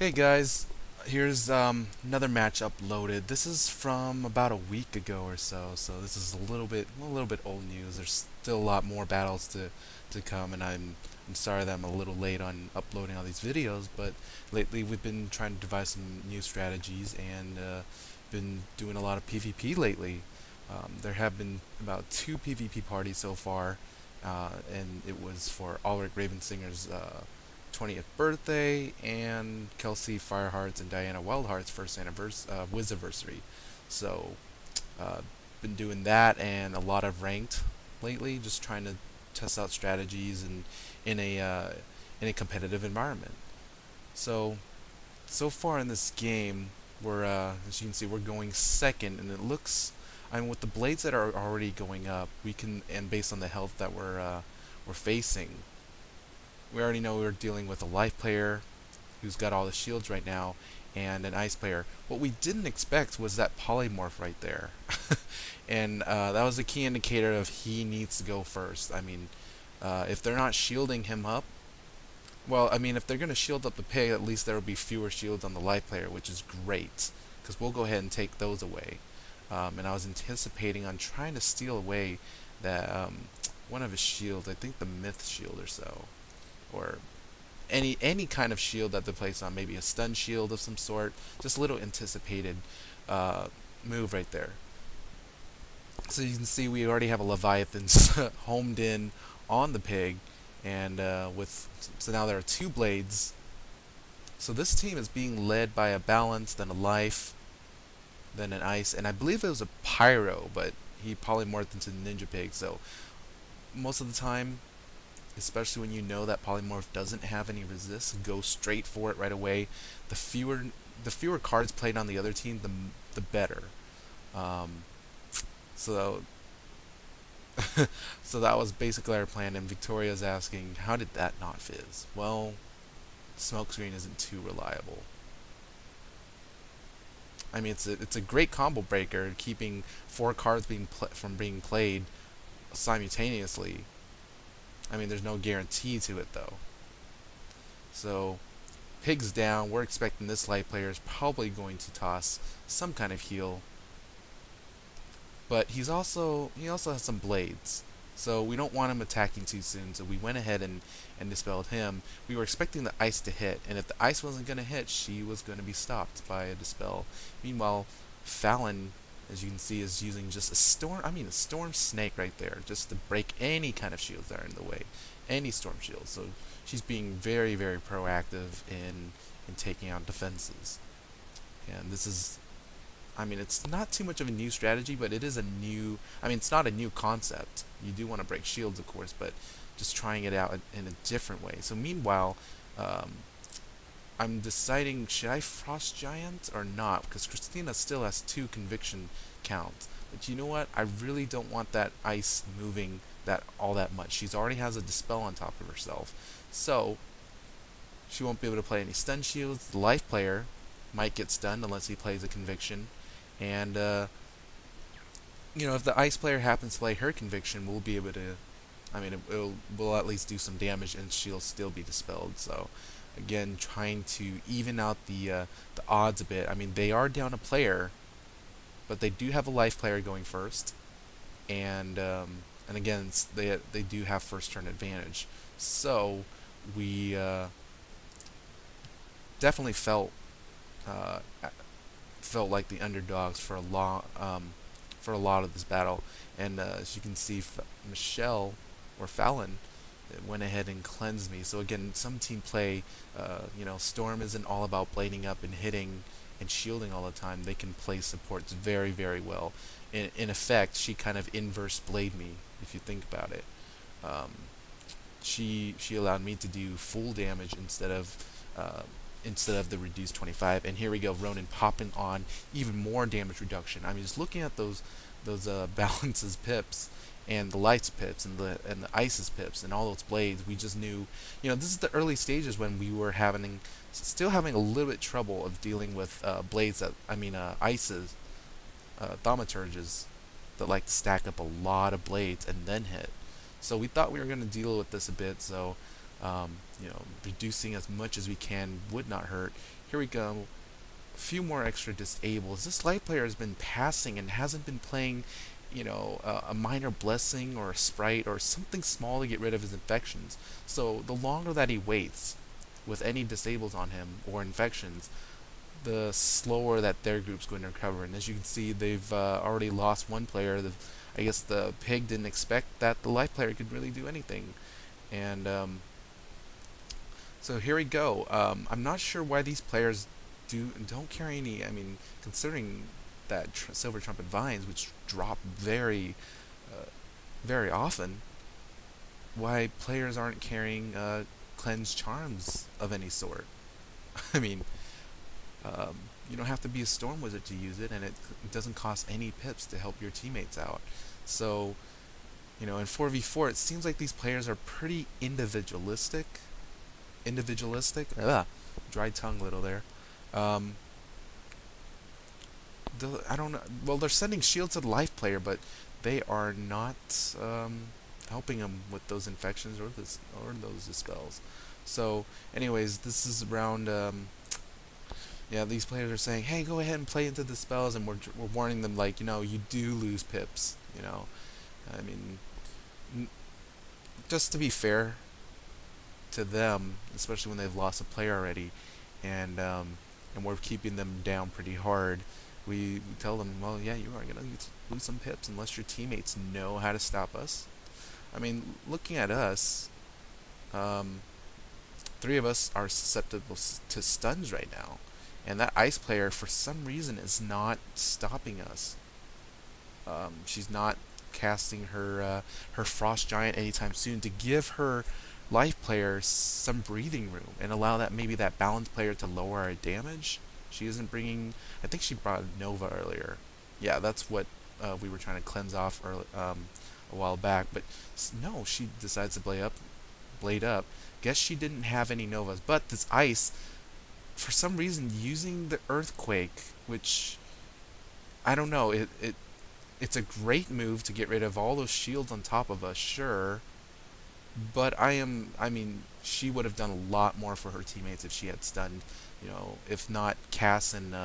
Hey guys, here's another match uploaded. This is from about a week ago or so, so this is a little bit old news. There's still a lot more battles to come, and I'm sorry that I'm a little late on uploading all these videos, but lately we've been trying to devise some new strategies and been doing a lot of PvP lately. There have been about two PvP parties so far, and it was for Alric Ravensinger's 20th birthday and Kelsey Fireheart's and Diana Wildheart's first anniversary, Wizardversary. So, uh, been doing that and a lot of ranked lately, just trying to test out strategies and in a competitive environment. So far in this game, we're as you can see, we're going second, and it looks. I mean, with the blades that are already going up, we can, and based on the health that we're facing, we already know we're dealing with a life player who's got all the shields right now and an ice player. What we didn't expect was that polymorph right there. And that was a key indicator of he needs to go first. I mean, if they're not shielding him up, well, I mean, if they're going to shield up the pig, at least there will be fewer shields on the life player, which is great, because we'll go ahead and take those away. And I was anticipating on trying to steal away that one of his shields, I think the myth shield or so, or any kind of shield that they place on, maybe a stun shield of some sort, just a little anticipated move right there. So you can see we already have a Leviathan homed in on the pig, and so now there are two blades. So this team is being led by a balance, then a life, then an ice, and I believe it was a pyro, but he polymorphed into Ninja Pig. So most of the time, especially when you know that polymorph doesn't have any resist, go straight for it right away. The fewer cards played on the other team, the better. Um, so so that was basically our plan. And Victoria's asking, how did that not fizz? Well, smokescreen isn't too reliable. I mean, it's a great combo breaker, keeping four cards from being played simultaneously. I mean, there's no guarantee to it though. So, Pig's down. We're expecting this light player is probably going to toss some kind of heal, but he also has some blades. So we don't want him attacking too soon. So we went ahead and dispelled him. We were expecting the ice to hit, and if the ice wasn't going to hit, she was going to be stopped by a dispel. Meanwhile, Fallon, as you can see, is using just a storm snake right there, just to break any kind of shields that are in the way, any storm shields. So she's being very, very proactive in taking out defenses. And this is, I mean, it's not too much of a new strategy, but it is a new, I mean, it's not a new concept. You do want to break shields, of course, but just trying it out in a different way. So meanwhile, um, I'm deciding, should I Frost Giant or not? Because Christina still has two conviction counts. But you know what? I really don't want that ice moving that all that much. She's already has a dispel on top of herself. So she won't be able to play any stun shields. The life player might get stunned unless he plays a conviction. And if the ice player happens to play her conviction, we'll be able to. I mean, will at least do some damage, and she'll still be dispelled. So again, trying to even out the odds a bit. I mean, they are down a player, but they do have a life player going first, and again, they do have first turn advantage. So we definitely uh, felt like the underdogs for a lot of this battle. And as you can see, Michelle or Fallon went ahead and cleansed me. So again, some team play, Storm isn't all about blading up and hitting and shielding all the time. They can play supports very, very well. In effect, she kind of inverse blade me, if you think about it. Um, she allowed me to do full damage instead of the reduced 25. And here we go, Ronan popping on even more damage reduction. I mean, just looking at those balances pips and the lights pips and the ices pips and all those blades, we just knew, this is the early stages when we were still having a little bit trouble of dealing with blades ices, thaumaturges that like to stack up a lot of blades and then hit. So we thought we were going to deal with this a bit. So reducing as much as we can would not hurt. here we go. A few more extra disables. This life player has been passing and hasn't been playing, a minor blessing or a sprite or something small to get rid of his infections. So the longer that he waits with any disables on him or infections, the slower that their group's going to recover. And as you can see, they've already lost one player. I guess the pig didn't expect that the life player could really do anything. And so here we go. I'm not sure why these players don't carry any. I mean, considering that Silver Trumpet Vines, which drop very often, why players aren't carrying Cleanse Charms of any sort. I mean, you don't have to be a Storm Wizard to use it, and it doesn't cost any pips to help your teammates out. So, in 4v4, it seems like these players are pretty individualistic. Dry tongue little there. I don't know. Well, they're sending shields to the life player, but they are not helping him with those infections or those dispels. So, anyways, this is around. Yeah, these players are saying, "Hey, go ahead and play into the spells," and we're warning them like, you do lose pips. I mean, just to be fair to them, especially when they've lost a player already, and we're keeping them down pretty hard. We tell them, well, yeah, you are gonna lose some pips unless your teammates know how to stop us. I mean, looking at us, 3 of us are susceptible to stuns right now. And that ice player, for some reason, is not stopping us. She's not casting her Frost Giant anytime soon to give her life player some breathing room and allow that balanced player to lower our damage. She isn't bringing. I think she brought Nova earlier. Yeah, that's what we were trying to cleanse off a while back. But no, she decides to blade up. Guess she didn't have any Novas, but this ice, for some reason, using the Earthquake, which I don't know, it's a great move to get rid of all those shields on top of us, sure. But I mean, she would have done a lot more for her teammates if she had stunned, if not Cass and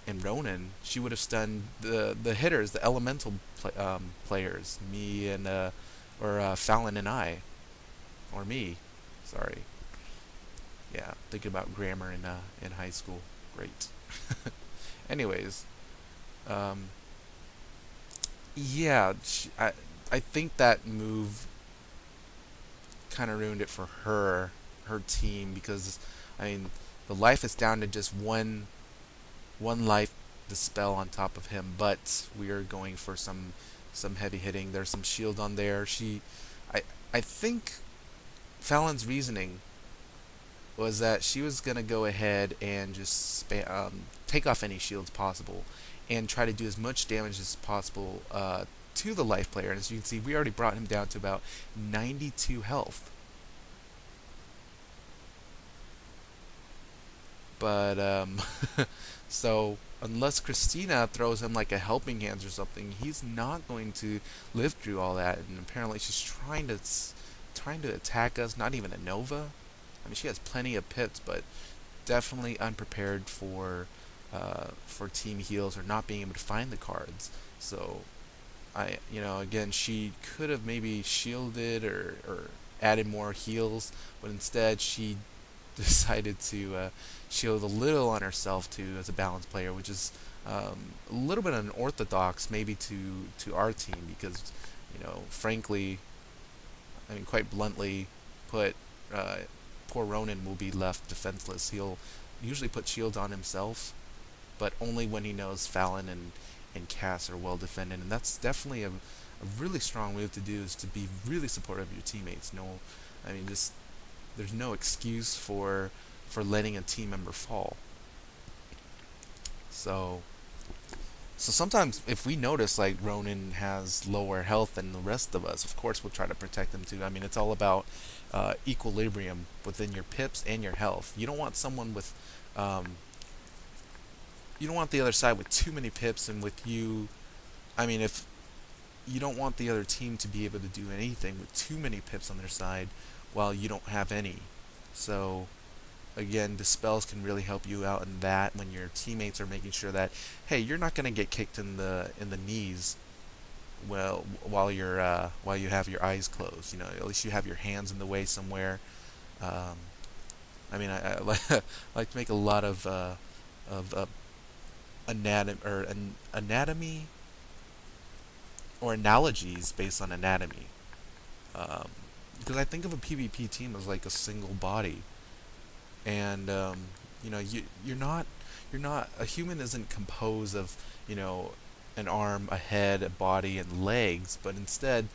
Ronan, she would have stunned the hitters, the elemental players, me and or Fallon and I, or me, sorry. Yeah, thinking about grammar in high school. Great. Anyways, yeah, I think that move kind of ruined it for her team, because I mean, the life is down to just one life dispel on top of him, but we are going for some heavy hitting. There's some shield on there. I think Fallon's reasoning was that she was gonna go ahead and just take off any shields possible and try to do as much damage as possible to the life player. And as you can see, we already brought him down to about 92 health. But so unless Christina throws him like a helping hands or something, he's not going to live through all that. And apparently she's trying to attack us. Not even a Nova. I mean, she has plenty of pips, but definitely unprepared for team heals or not being able to find the cards. So again, she could have maybe shielded or added more heals, but instead she decided to shield a little on herself too as a balanced player, which is a little bit unorthodox maybe to our team, because frankly, I mean, quite bluntly put, poor Ronan will be left defenseless. He'll usually put shields on himself, but only when he knows Fallon and Cass are well defended, and that's definitely a really strong move to do, is to be really supportive of your teammates. I mean, just there's no excuse for letting a team member fall. So sometimes if we notice like Ronan has lower health than the rest of us, of course we'll try to protect him too. I mean, it's all about equilibrium within your pips and your health. You don't want someone with you don't want the other side with too many pips, and with you, I mean, if you don't want the other team to be able to do anything with too many pips on their side while you don't have any. So again, dispels can really help you out in that when your teammates are making sure that, hey, you're not going to get kicked in the knees while you have your eyes closed. You know, at least you have your hands in the way somewhere. Um, I like to make a lot of anatomy or analogies based on anatomy. Um, because I think of a PvP team as like a single body, and you know, you're not a human isn't composed of, you know, an arm, a head, a body, and legs, but instead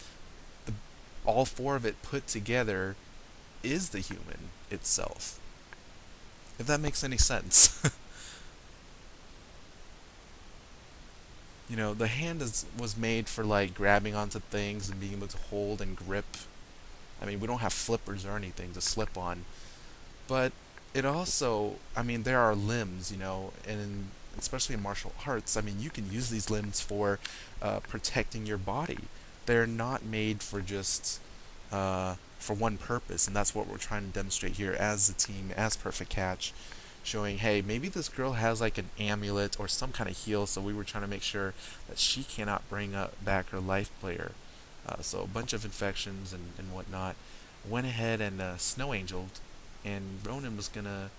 the all four of it put together is the human itself. If that makes any sense. You know, the hand was made for like grabbing onto things and being able to hold and grip. I mean, we don't have flippers or anything to slip on, but it also, I mean, there are limbs, you know, and especially in martial arts, I mean, you can use these limbs for protecting your body. They're not made for just for one purpose, and that's what we're trying to demonstrate here as a team, as Perfect Catch, showing, hey, maybe this girl has like an amulet or some kind of heal, so we were trying to make sure that she cannot bring back her life player. So a bunch of infections and whatnot. Went ahead and Snow Angeled, and Ronan was gonna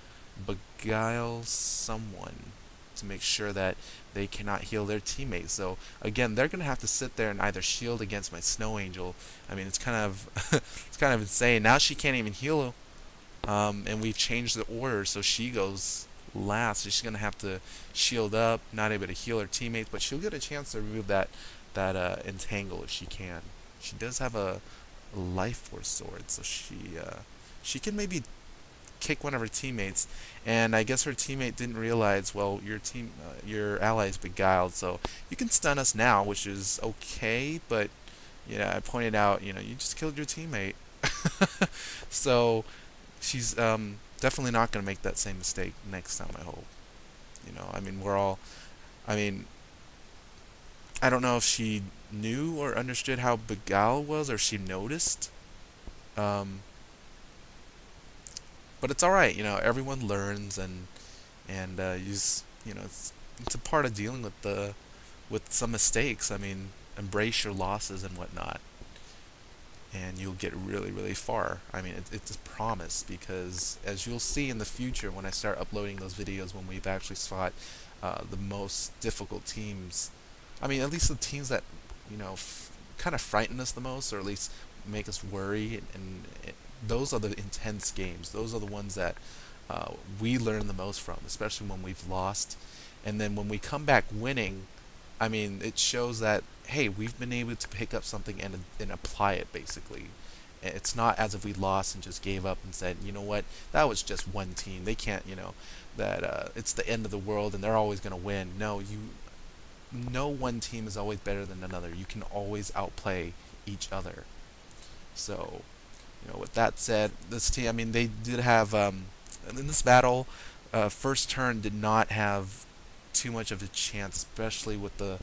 beguile someone to make sure that they cannot heal their teammates. So again, they're gonna have to sit there and either shield against my Snow Angel. I mean, it's kind of it's kind of insane. Now she can't even heal, and we've changed the order, so she goes last. So she's gonna have to shield up, not able to heal her teammates, but she'll get a chance to remove that entangle if she can. She does have a life force sword, so she can maybe kick one of her teammates, and I guess her teammate didn't realize, well, your ally's beguiled, so you can stun us now, which is okay, but yeah, I pointed out, you know, you just killed your teammate. So she's definitely not going to make that same mistake next time, I hope. You know, I mean, I mean, I don't know if she knew or understood how beguile was, or she noticed. Um, but it's all right, you know. Everyone learns, and you know, it's a part of dealing with some mistakes. I mean, embrace your losses and whatnot, and you'll get really, really far. I mean, it's a promise, because as you'll see in the future when I start uploading those videos when we've actually fought the most difficult teams. I mean, at least the teams that, you know, kind of frighten us the most, or at least make us worry, and those are the intense games. Those are the ones that we learn the most from, especially when we've lost. And then when we come back winning, I mean, it shows that, hey, we've been able to pick up something and apply it, basically. It's not as if we lost and just gave up and said, you know what, that was just one team. They can't, you know, that it's the end of the world and they're always going to win. No one team is always better than another. You can always outplay each other. So, you know, with that said, this team, I mean, they did have, in this battle, first turn did not have too much of a chance, especially with the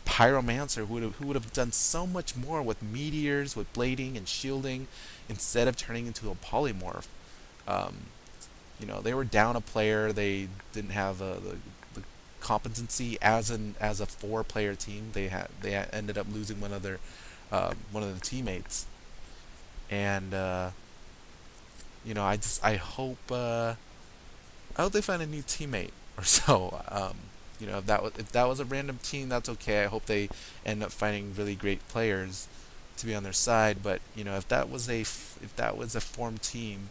Pyromancer, who would have done so much more with meteors, with blading and shielding, instead of turning into a polymorph. Um, you know, they were down a player. They didn't have the competency as a 4-player team. They ended up losing one of the teammates, and you know, I hope they find a new teammate or so. You know, if that was a random team, that's okay. I hope they end up finding really great players to be on their side. But you know, if that was a formed team,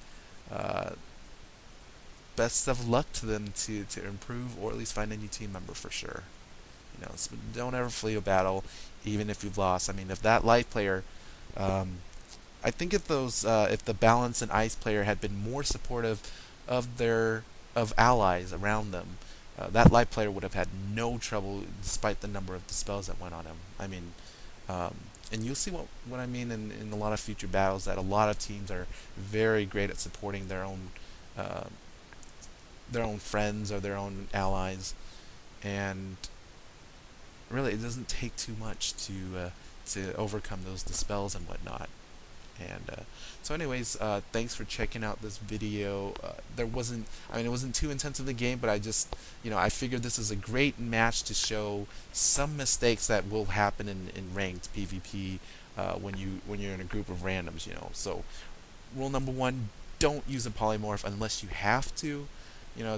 best of luck to them to improve, or at least find a new team member for sure. You know, so don't ever flee a battle, even if you've lost. I mean, if that life player, I think if the balance and ice player had been more supportive of allies around them, that life player would have had no trouble despite the number of dispels that went on him. I mean, and you'll see what I mean in a lot of future battles, that a lot of teams are very great at supporting their own friends or their own allies, and really it doesn't take too much to overcome those dispels and whatnot. And so anyways, thanks for checking out this video. There wasn't, I mean, it wasn't too intense of the game, but I just, I figured this is a great match to show some mistakes that will happen in ranked PvP when you're in a group of randoms. So rule number one: don't use a polymorph unless you have to.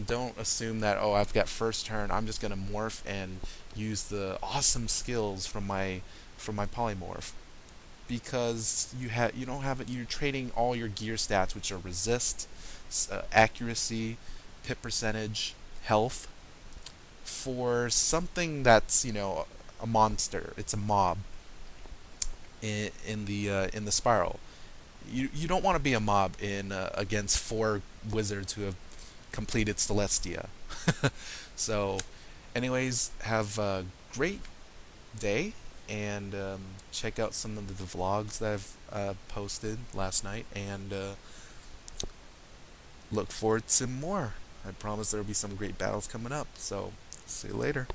Don't assume that, oh, I've got first turn, I'm just gonna morph and use the awesome skills from my polymorph, because you don't have it. You're trading all your gear stats, which are resist, accuracy, hit percentage, health, for something that's a monster. It's a mob in the spiral. You don't want to be a mob in against 4 wizards who have completed Celestia. So, anyways, have a great day, and check out some of the vlogs that I've posted last night, and look forward to more. I promise there will be some great battles coming up. So, see you later.